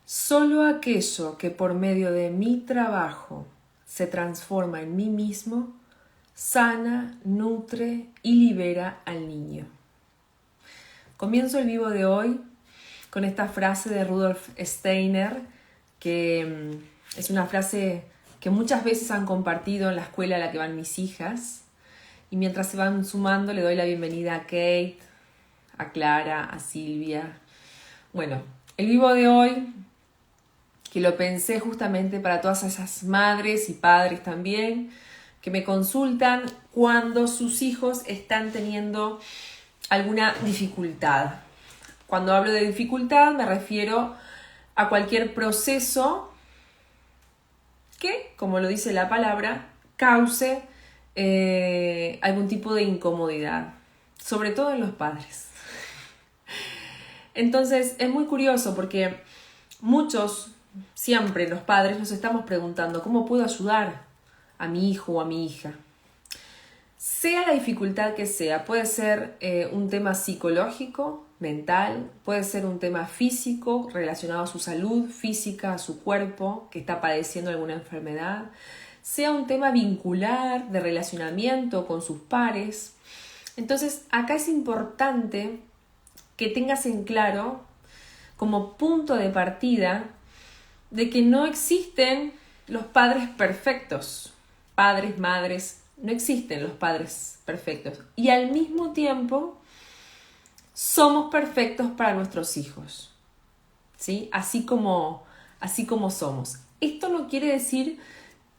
Solo aquello que por medio de mi trabajo se transforma en mí mismo, sana, nutre y libera al niño. Comienzo el vivo de hoy con esta frase de Rudolf Steiner, que es una frase que muchas veces han compartido en la escuela a la que van mis hijas. Y mientras se van sumando, le doy la bienvenida a Kate, a Clara, a Silvia. Bueno, el vivo de hoy, que lo pensé justamente para todas esas madres y padres también, que me consultan cuando sus hijos están teniendo alguna dificultad. Cuando hablo de dificultad me refiero a cualquier proceso que, como lo dice la palabra, cause algún tipo de incomodidad, sobre todo en los padres. Entonces es muy curioso porque siempre los padres nos estamos preguntando ¿cómo puedo ayudar a mi hijo o a mi hija? Sea la dificultad que sea, puede ser un tema psicológico, mental, puede ser un tema físico relacionado a su salud física, a su cuerpo, que está padeciendo alguna enfermedad, sea un tema vincular, de relacionamiento con sus pares. Entonces, acá es importante que tengas en claro, como punto de partida, de que no existen los padres perfectos. Padres, madres, no existen los padres perfectos. Y al mismo tiempo, somos perfectos para nuestros hijos, ¿sí? Así como somos. Esto no quiere decir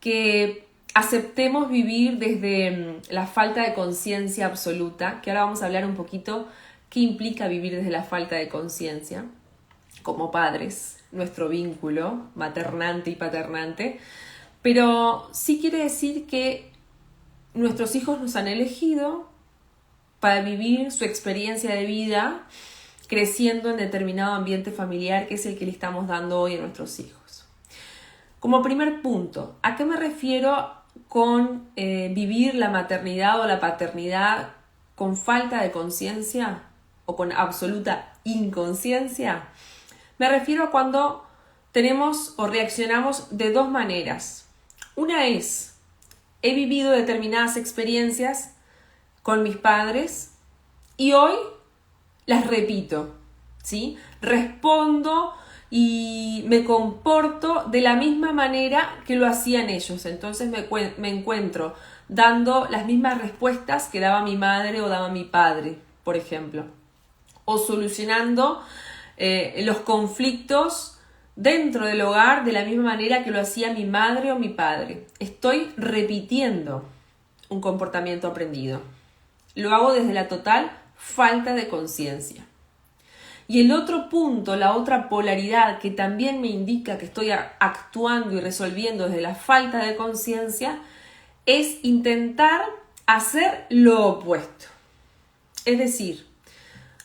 que aceptemos vivir desde la falta de conciencia absoluta, que ahora vamos a hablar un poquito qué implica vivir desde la falta de conciencia como padres, nuestro vínculo maternante y paternante, pero sí quiere decir que nuestros hijos nos han elegido para vivir su experiencia de vida creciendo en determinado ambiente familiar que es el que le estamos dando hoy a nuestros hijos. Como primer punto, ¿a qué me refiero con vivir la maternidad o la paternidad con falta de conciencia o con absoluta inconsciencia? Me refiero a cuando tenemos o reaccionamos de dos maneras. Una es, he vivido determinadas experiencias con mis padres y hoy las repito, ¿sí? Respondo y me comporto de la misma manera que lo hacían ellos. Entonces me encuentro dando las mismas respuestas que daba mi madre o daba mi padre, por ejemplo. O solucionando los conflictos dentro del hogar de la misma manera que lo hacía mi madre o mi padre. Estoy repitiendo un comportamiento aprendido. Lo hago desde la total falta de conciencia. Y el otro punto, la otra polaridad que también me indica que estoy actuando y resolviendo desde la falta de conciencia es intentar hacer lo opuesto. Es decir,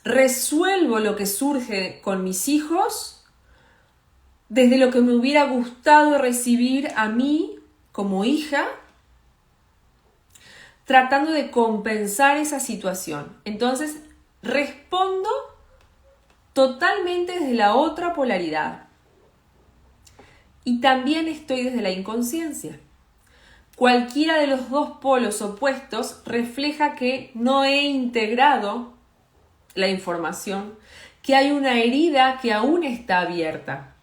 resuelvo lo que surge con mis hijos desde lo que me hubiera gustado recibir a mí como hija, tratando de compensar esa situación. Entonces, respondo totalmente desde la otra polaridad. Y también estoy desde la inconsciencia. Cualquiera de los dos polos opuestos refleja que no he integrado la información, que hay una herida que aún está abierta.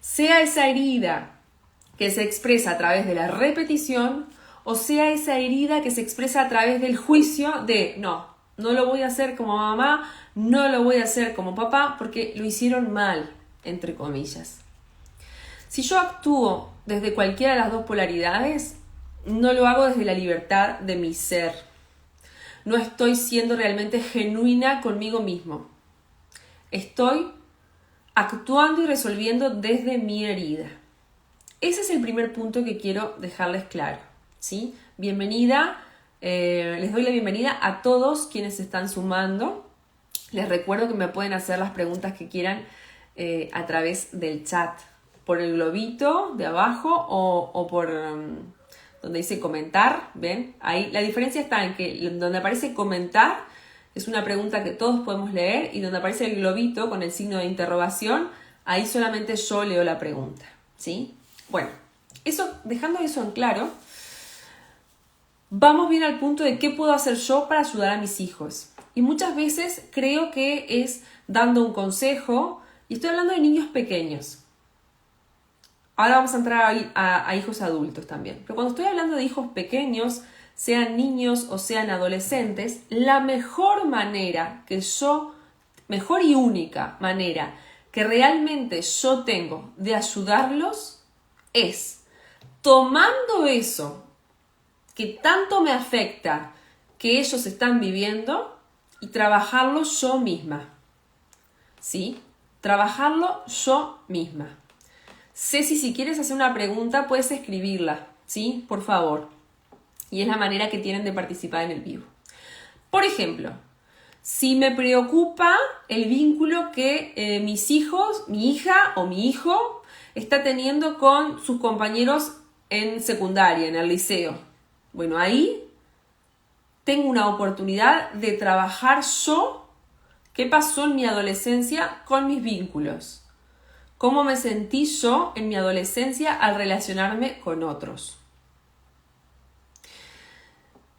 Sea esa herida que se expresa a través de la repetición o sea esa herida que se expresa a través del juicio de no lo voy a hacer como mamá, no lo voy a hacer como papá porque lo hicieron mal, entre comillas. Si yo actúo desde cualquiera de las dos polaridades, no lo hago desde la libertad de mi ser. No estoy siendo realmente genuina conmigo mismo. Estoy actuando y resolviendo desde mi herida. Ese es el primer punto que quiero dejarles claro, ¿sí? Bienvenida, les doy la bienvenida a todos quienes se están sumando. Les recuerdo que me pueden hacer las preguntas que quieran a través del chat, por el globito de abajo o por donde dice comentar, ¿ven? Ahí la diferencia está en que donde aparece comentar es una pregunta que todos podemos leer y donde aparece el globito con el signo de interrogación, Ahí solamente yo leo la pregunta, ¿sí? Bueno, dejando eso en claro, vamos bien al punto de qué puedo hacer yo para ayudar a mis hijos. Y muchas veces creo que es dando un consejo, y estoy hablando de niños pequeños. Ahora vamos a entrar a hijos adultos también. Pero cuando estoy hablando de hijos pequeños, sean niños o sean adolescentes, la mejor y única manera que realmente yo tengo de ayudarlos es tomando eso que tanto me afecta que ellos están viviendo y trabajarlo yo misma. ¿Sí? Trabajarlo yo misma. Ceci, si quieres hacer una pregunta, puedes escribirla, ¿sí? Por favor. Y es la manera que tienen de participar en el vivo. Por ejemplo, si me preocupa el vínculo que mis hijos, mi hija o mi hijo está teniendo con sus compañeros en secundaria, en el liceo. Bueno, ahí tengo una oportunidad de trabajar yo qué pasó en mi adolescencia con mis vínculos. ¿Cómo me sentí yo en mi adolescencia al relacionarme con otros?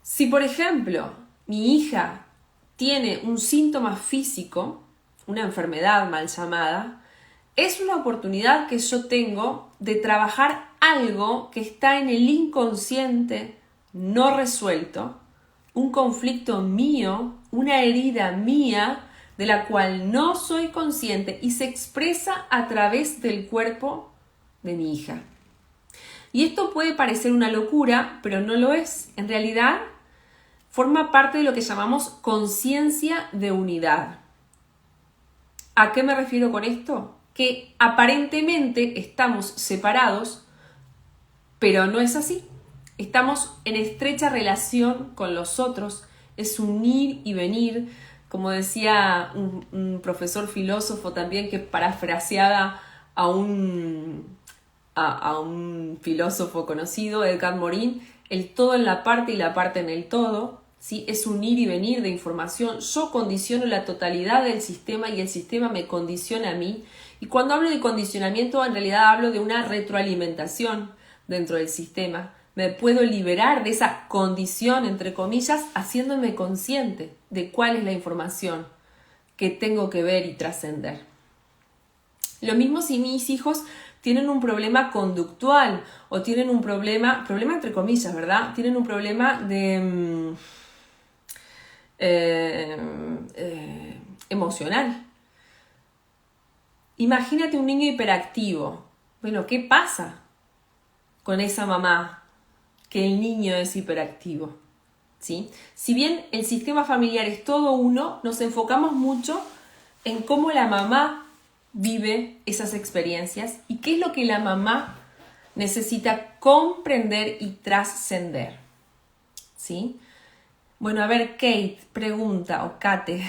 Si, por ejemplo, mi hija tiene un síntoma físico, una enfermedad mal llamada, es una oportunidad que yo tengo de trabajar algo que está en el inconsciente no resuelto, un conflicto mío, una herida mía, de la cual no soy consciente y se expresa a través del cuerpo de mi hija. Y esto puede parecer una locura, pero no lo es. En realidad, forma parte de lo que llamamos conciencia de unidad. ¿A qué me refiero con esto? Que aparentemente estamos separados, pero no es así. Estamos en estrecha relación con los otros, es un ir y venir. Como decía un profesor filósofo también que parafraseaba a un filósofo conocido, Edgar Morin, el todo en la parte y la parte en el todo, ¿sí? Es un ir y venir de información. Yo condiciono la totalidad del sistema y el sistema me condiciona a mí. Y cuando hablo de condicionamiento, en realidad hablo de una retroalimentación dentro del sistema. Me puedo liberar de esa condición, entre comillas, haciéndome consciente de cuál es la información que tengo que ver y trascender. Lo mismo si mis hijos tienen un problema conductual o tienen un problema entre comillas, ¿verdad? Tienen un problema de emocional. Imagínate un niño hiperactivo. Bueno, ¿qué pasa con esa mamá? Que el niño es hiperactivo, ¿sí? Si bien el sistema familiar es todo uno, nos enfocamos mucho en cómo la mamá vive esas experiencias y qué es lo que la mamá necesita comprender y trascender, ¿sí? Bueno, a ver, Kate pregunta, o Kate,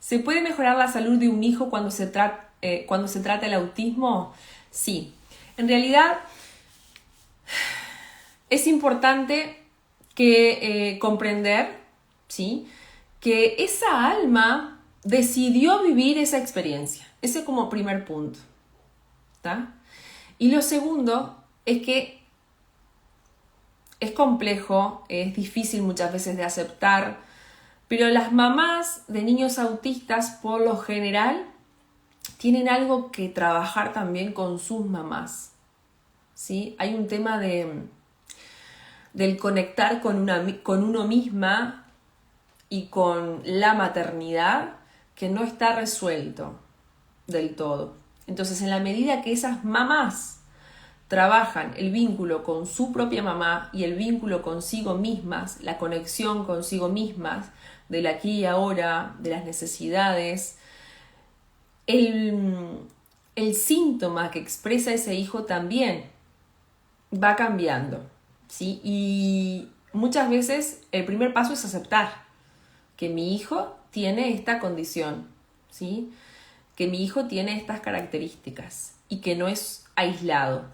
¿se puede mejorar la salud de un hijo cuando se trata el autismo? Sí, en realidad es importante comprender, ¿sí?, que esa alma decidió vivir esa experiencia. Ese como primer punto, ¿está? Y lo segundo es que es complejo, es difícil muchas veces de aceptar, pero las mamás de niños autistas, por lo general, tienen algo que trabajar también con sus mamás, ¿sí? Hay un tema del conectar con uno misma y con la maternidad que no está resuelto del todo. Entonces, en la medida que esas mamás trabajan el vínculo con su propia mamá y el vínculo consigo mismas, la conexión consigo mismas, del aquí y ahora, de las necesidades, el síntoma que expresa ese hijo también va cambiando, ¿sí? Y muchas veces el primer paso es aceptar que mi hijo tiene esta condición, ¿sí?, que mi hijo tiene estas características y que no es aislado.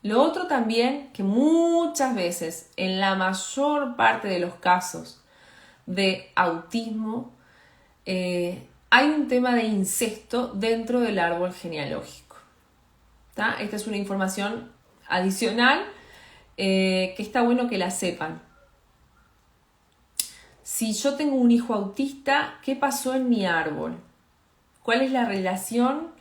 Lo otro también, que muchas veces, en la mayor parte de los casos de autismo, hay un tema de incesto dentro del árbol genealógico. ¿Tá? Esta es una información adicional que está bueno que la sepan. Si yo tengo un hijo autista, ¿qué pasó en mi árbol? ¿Cuál es la relación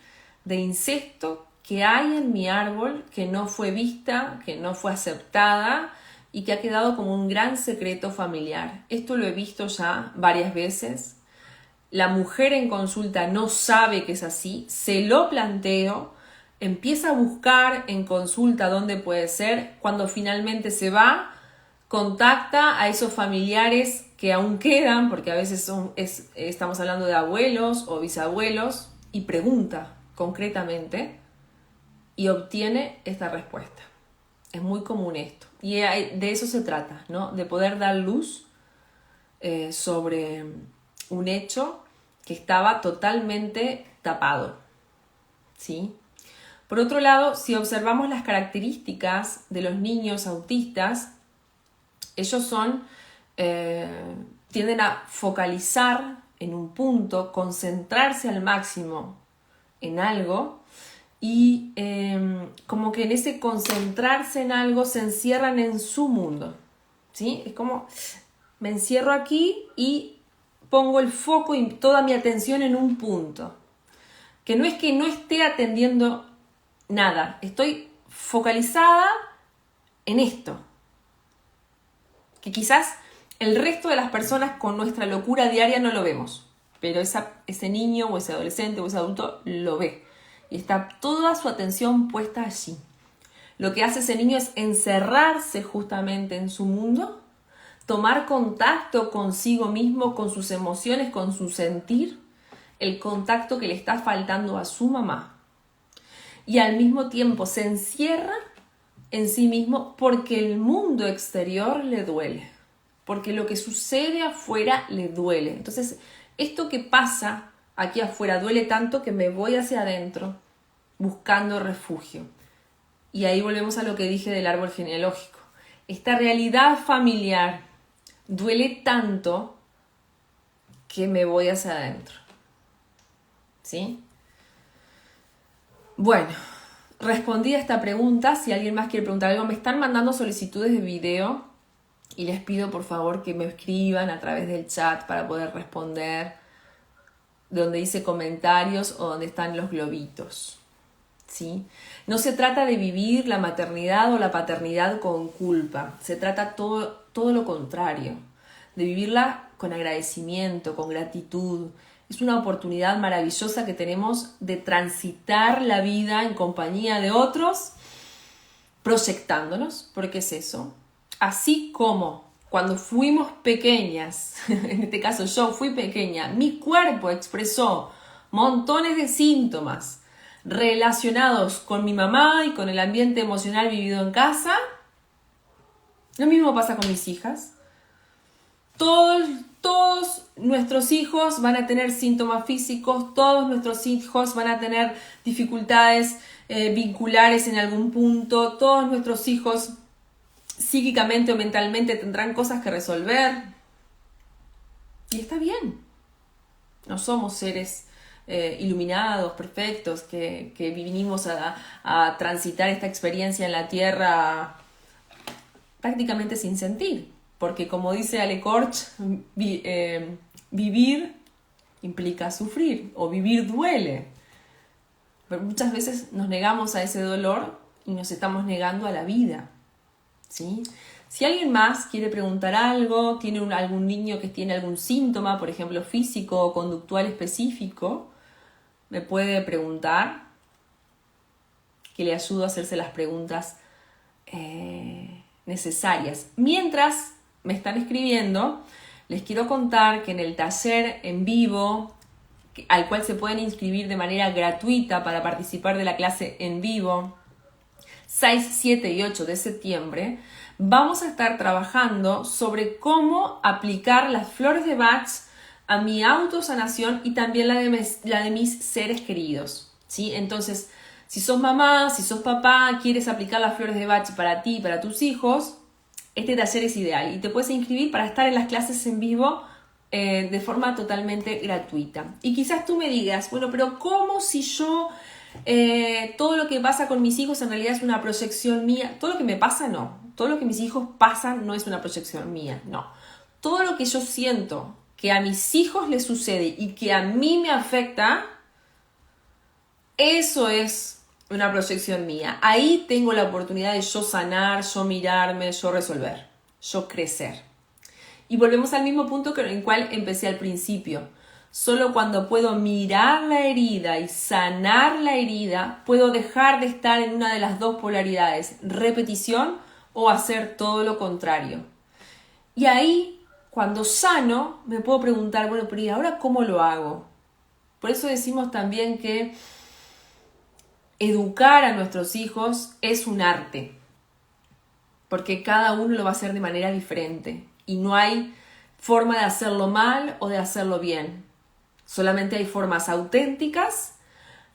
de incesto que hay en mi árbol que no fue vista, que no fue aceptada y que ha quedado como un gran secreto familiar? Esto lo he visto ya varias veces. La mujer en consulta no sabe que es así, se lo planteo, empieza a buscar en consulta dónde puede ser, cuando finalmente se va, contacta a esos familiares que aún quedan, porque a veces estamos hablando de abuelos o bisabuelos, y pregunta concretamente y obtiene esta respuesta. Es muy común esto. Y de eso se trata, ¿no? De poder dar luz sobre un hecho que estaba totalmente tapado, ¿sí? Por otro lado, si observamos las características de los niños autistas, ellos tienden a focalizar en un punto, concentrarse al máximo en algo y como que en ese concentrarse en algo se encierran en su mundo, ¿sí? Es como, me encierro aquí y pongo el foco y toda mi atención en un punto. Que no es que no esté atendiendo nada, estoy focalizada en esto. Que quizás el resto de las personas con nuestra locura diaria no lo vemos, pero ese niño o ese adolescente o ese adulto lo ve y está toda su atención puesta allí. Lo que hace ese niño es encerrarse justamente en su mundo, tomar contacto consigo mismo, con sus emociones, con su sentir, el contacto que le está faltando a su mamá. Y al mismo tiempo se encierra en sí mismo porque el mundo exterior le duele, porque lo que sucede afuera le duele. Entonces, esto que pasa aquí afuera duele tanto que me voy hacia adentro buscando refugio. Y ahí volvemos a lo que dije del árbol genealógico. Esta realidad familiar duele tanto que me voy hacia adentro. ¿Sí? Bueno, respondí a esta pregunta. Si alguien más quiere preguntar algo, me están mandando solicitudes de video y les pido por favor que me escriban a través del chat para poder responder, donde dice comentarios o donde están los globitos. ¿Sí? No se trata de vivir la maternidad o la paternidad con culpa, se trata todo lo contrario, de vivirla con agradecimiento, con gratitud. Es una oportunidad maravillosa que tenemos de transitar la vida en compañía de otros, proyectándonos, porque es eso. Así como cuando fuimos pequeñas, en este caso yo fui pequeña, mi cuerpo expresó montones de síntomas relacionados con mi mamá y con el ambiente emocional vivido en casa. Lo mismo pasa con mis hijas. Todos nuestros hijos van a tener síntomas físicos, todos nuestros hijos van a tener dificultades vinculares en algún punto, todos nuestros hijos psíquicamente o mentalmente tendrán cosas que resolver. Y está bien. No somos seres iluminados, perfectos, que vinimos a transitar esta experiencia en la Tierra prácticamente sin sentir. Porque como dice Ale Korch, vivir implica sufrir o vivir duele. Pero muchas veces nos negamos a ese dolor y nos estamos negando a la vida. ¿Sí? Si alguien más quiere preguntar algo, tiene algún niño que tiene algún síntoma, por ejemplo físico o conductual específico, me puede preguntar, que le ayudo a hacerse las preguntas necesarias. Mientras me están escribiendo, les quiero contar que en el taller en vivo, al cual se pueden inscribir de manera gratuita para participar de la clase en vivo, 6, 7 y 8 de septiembre, vamos a estar trabajando sobre cómo aplicar las flores de Bach a mi autosanación y también la de mis seres queridos, ¿sí? Entonces, si sos mamá, si sos papá, quieres aplicar las flores de Bach para ti y para tus hijos, este taller es ideal y te puedes inscribir para estar en las clases en vivo de forma totalmente gratuita. Y quizás tú me digas, bueno, pero ¿cómo si yo, todo lo que pasa con mis hijos en realidad es una proyección mía? Todo lo que me pasa, no. Todo lo que mis hijos pasan no es una proyección mía, no. Todo lo que yo siento que a mis hijos les sucede y que a mí me afecta, eso es una proyección mía. Ahí tengo la oportunidad de yo sanar, yo mirarme, yo resolver, yo crecer. Y volvemos al mismo punto en el cual empecé al principio. Solo cuando puedo mirar la herida y sanar la herida, puedo dejar de estar en una de las dos polaridades, repetición o hacer todo lo contrario. Y ahí, cuando sano, me puedo preguntar, bueno, pero ¿y ahora cómo lo hago? Por eso decimos también que educar a nuestros hijos es un arte, porque cada uno lo va a hacer de manera diferente y no hay forma de hacerlo mal o de hacerlo bien. Solamente hay formas auténticas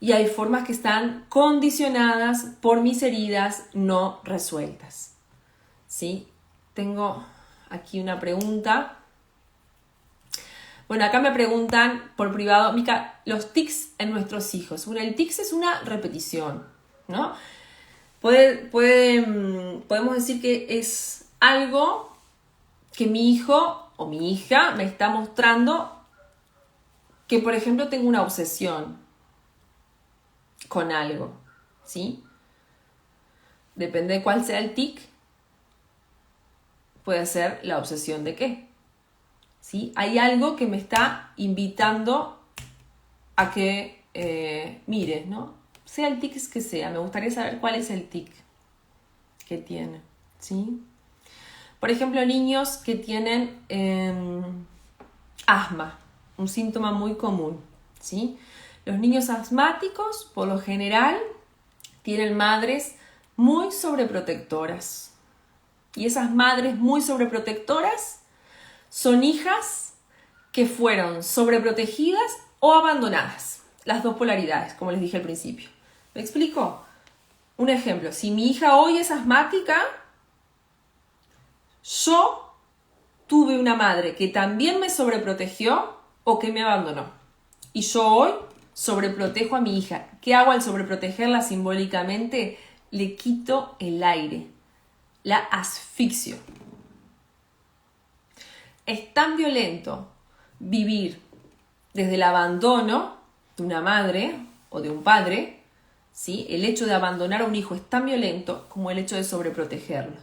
y hay formas que están condicionadas por mis heridas no resueltas. ¿Sí? Tengo aquí una pregunta. Bueno, acá me preguntan por privado, Mica, los tics en nuestros hijos. Bueno, el tics es una repetición, ¿no? Podemos decir que es algo que mi hijo o mi hija me está mostrando que, por ejemplo, tengo una obsesión con algo, ¿sí? Depende de cuál sea el tic, puede ser la obsesión de qué, ¿sí? Hay algo que me está invitando a que mire, ¿no? Sea el tic que sea, me gustaría saber cuál es el tic que tiene, ¿sí? Por ejemplo, niños que tienen asma, un síntoma muy común, ¿sí? Los niños asmáticos, por lo general, tienen madres muy sobreprotectoras. Y esas madres muy sobreprotectoras son hijas que fueron sobreprotegidas o abandonadas. Las dos polaridades, como les dije al principio. ¿Me explico? Un ejemplo, si mi hija hoy es asmática, yo tuve una madre que también me sobreprotegió o que me abandonó. Y yo hoy sobreprotejo a mi hija. ¿Qué hago al sobreprotegerla simbólicamente? Le quito el aire. La asfixio. Es tan violento vivir desde el abandono de una madre o de un padre, ¿sí? El hecho de abandonar a un hijo es tan violento como el hecho de sobreprotegerlo.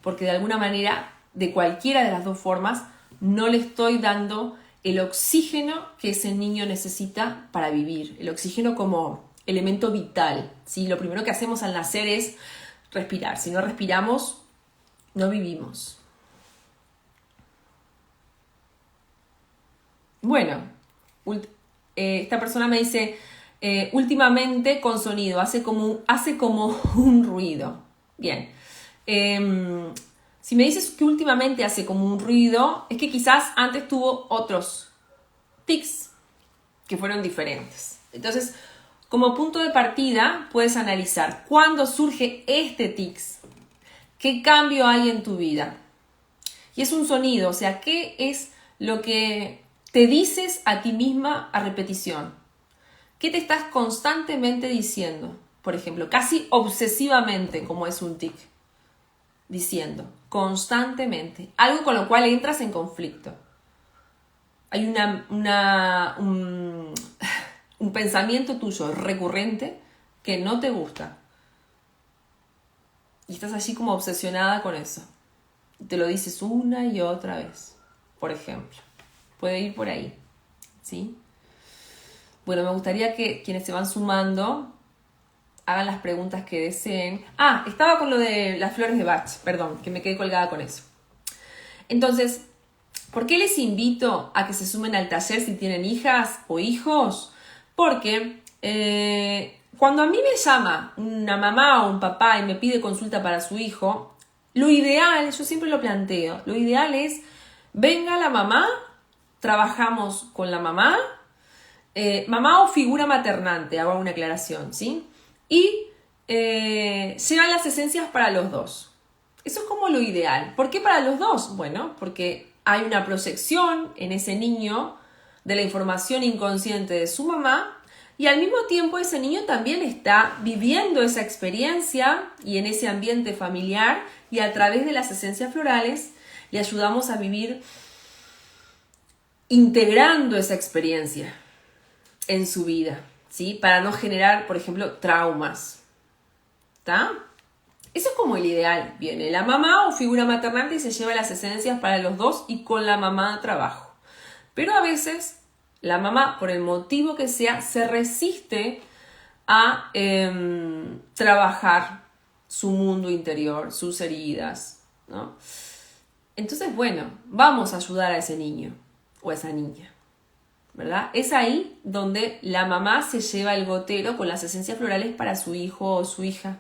Porque de alguna manera, de cualquiera de las dos formas, no le estoy dando el oxígeno que ese niño necesita para vivir. El oxígeno como elemento vital, ¿sí? Lo primero que hacemos al nacer es respirar. Si no respiramos, no vivimos. Bueno, esta persona me dice, últimamente con sonido, hace como un ruido. Bien. Si me dices que últimamente hace como un ruido, es que quizás antes tuvo otros tics que fueron diferentes. Entonces, como punto de partida, puedes analizar cuándo surge este tics, qué cambio hay en tu vida. Y es un sonido, o sea, ¿qué es lo que te dices a ti misma a repetición? ¿Qué te estás constantemente diciendo? Por ejemplo, casi obsesivamente, como es un tic. Diciendo, constantemente. Algo con lo cual entras en conflicto. Hay un pensamiento tuyo recurrente que no te gusta. Y estás allí como obsesionada con eso. Y te lo dices una y otra vez. Por ejemplo. Puede ir por ahí. ¿Sí? Bueno, me gustaría que quienes se van sumando hagan las preguntas que deseen. Estaba con lo de las flores de Bach. Perdón, que me quedé colgada con eso. Entonces, ¿por qué les invito a que se sumen al taller si tienen hijas o hijos? Porque cuando a mí me llama una mamá o un papá y me pide consulta para su hijo, lo ideal, yo siempre lo planteo, lo ideal es, venga la mamá, trabajamos con la mamá, mamá o figura maternante, hago una aclaración, ¿sí? Y llevan las esencias para los dos. Eso es como lo ideal. ¿Por qué para los dos? Bueno, porque hay una proyección en ese niño de la información inconsciente de su mamá, y al mismo tiempo ese niño también está viviendo esa experiencia y en ese ambiente familiar, y a través de las esencias florales le ayudamos a vivir integrando esa experiencia en su vida, ¿sí? Para no generar, por ejemplo, traumas. ¿Está? Eso es como el ideal. Viene la mamá o figura maternante y se lleva las esencias para los dos y con la mamá trabajo. Pero a veces la mamá, por el motivo que sea, se resiste a trabajar su mundo interior, sus heridas, ¿no? Entonces, bueno, vamos a ayudar a ese niño o a esa niña, ¿verdad? Es ahí donde la mamá se lleva el gotero con las esencias florales para su hijo o su hija.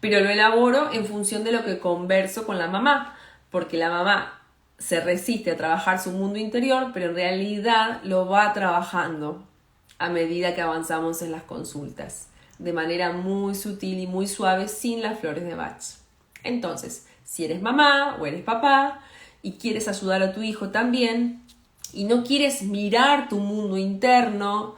Pero lo elaboro en función de lo que converso con la mamá, porque la mamá se resiste a trabajar su mundo interior, pero en realidad lo va trabajando a medida que avanzamos en las consultas, de manera muy sutil y muy suave, sin las flores de Bach. Entonces, si eres mamá o eres papá y quieres ayudar a tu hijo también, y no quieres mirar tu mundo interno,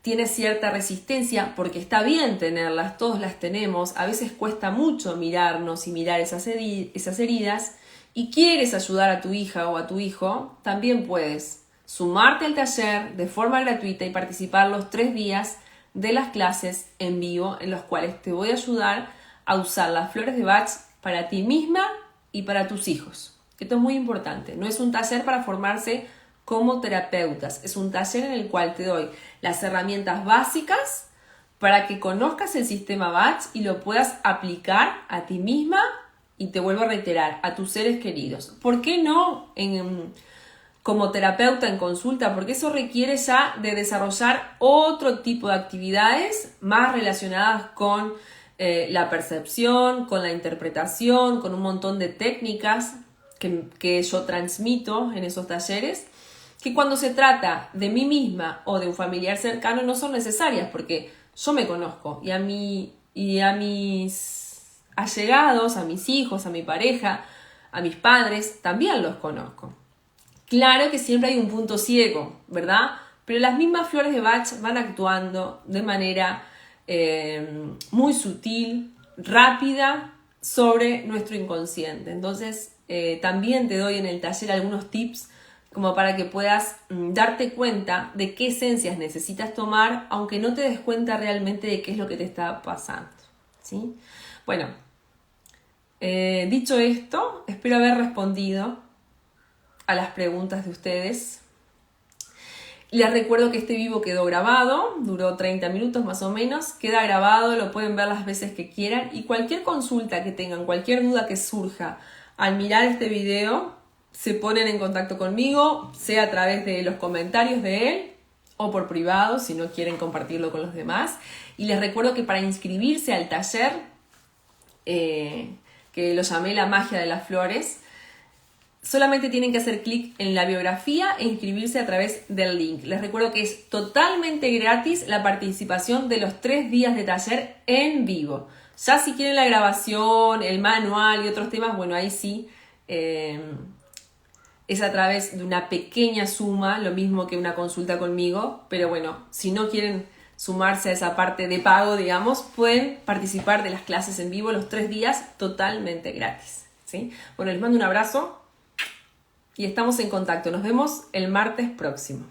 tienes cierta resistencia, porque está bien tenerlas, todos las tenemos, a veces cuesta mucho mirarnos y mirar esas heridas, y quieres ayudar a tu hija o a tu hijo, también puedes sumarte al taller de forma gratuita y participar los 3 días de las clases en vivo, en los cuales te voy a ayudar a usar las flores de Bach para ti misma y para tus hijos. Esto es muy importante, no es un taller para formarse como terapeutas, es un taller en el cual te doy las herramientas básicas para que conozcas el sistema Bach y lo puedas aplicar a ti misma, y te vuelvo a reiterar, a tus seres queridos. ¿Por qué no como terapeuta en consulta? Porque eso requiere ya de desarrollar otro tipo de actividades más relacionadas con la percepción, con la interpretación, con un montón de técnicas que yo transmito en esos talleres, que cuando se trata de mí misma o de un familiar cercano no son necesarias, porque yo me conozco y a mis allegados, a mis hijos, a mi pareja, a mis padres, también los conozco. Claro que siempre hay un punto ciego, ¿verdad? Pero las mismas flores de Bach van actuando de manera muy sutil, rápida, sobre nuestro inconsciente. Entonces, también te doy en el taller algunos tips como para que puedas darte cuenta de qué esencias necesitas tomar, aunque no te des cuenta realmente de qué es lo que te está pasando, ¿sí? Bueno, dicho esto, espero haber respondido a las preguntas de ustedes. Les recuerdo que este vivo quedó grabado, duró 30 minutos más o menos, queda grabado, lo pueden ver las veces que quieran, y cualquier consulta que tengan, cualquier duda que surja al mirar este video, se ponen en contacto conmigo, sea a través de los comentarios de él o por privado, si no quieren compartirlo con los demás. Y les recuerdo que para inscribirse al taller, que lo llamé La Magia de las Flores, solamente tienen que hacer clic en la biografía e inscribirse a través del link. Les recuerdo que es totalmente gratis la participación de los 3 días de taller en vivo. Ya si quieren la grabación, el manual y otros temas, bueno, ahí sí es a través de una pequeña suma, lo mismo que una consulta conmigo, pero bueno, si no quieren sumarse a esa parte de pago, digamos, pueden participar de las clases en vivo los 3 días totalmente gratis, ¿sí? Bueno, les mando un abrazo y estamos en contacto. Nos vemos el martes próximo.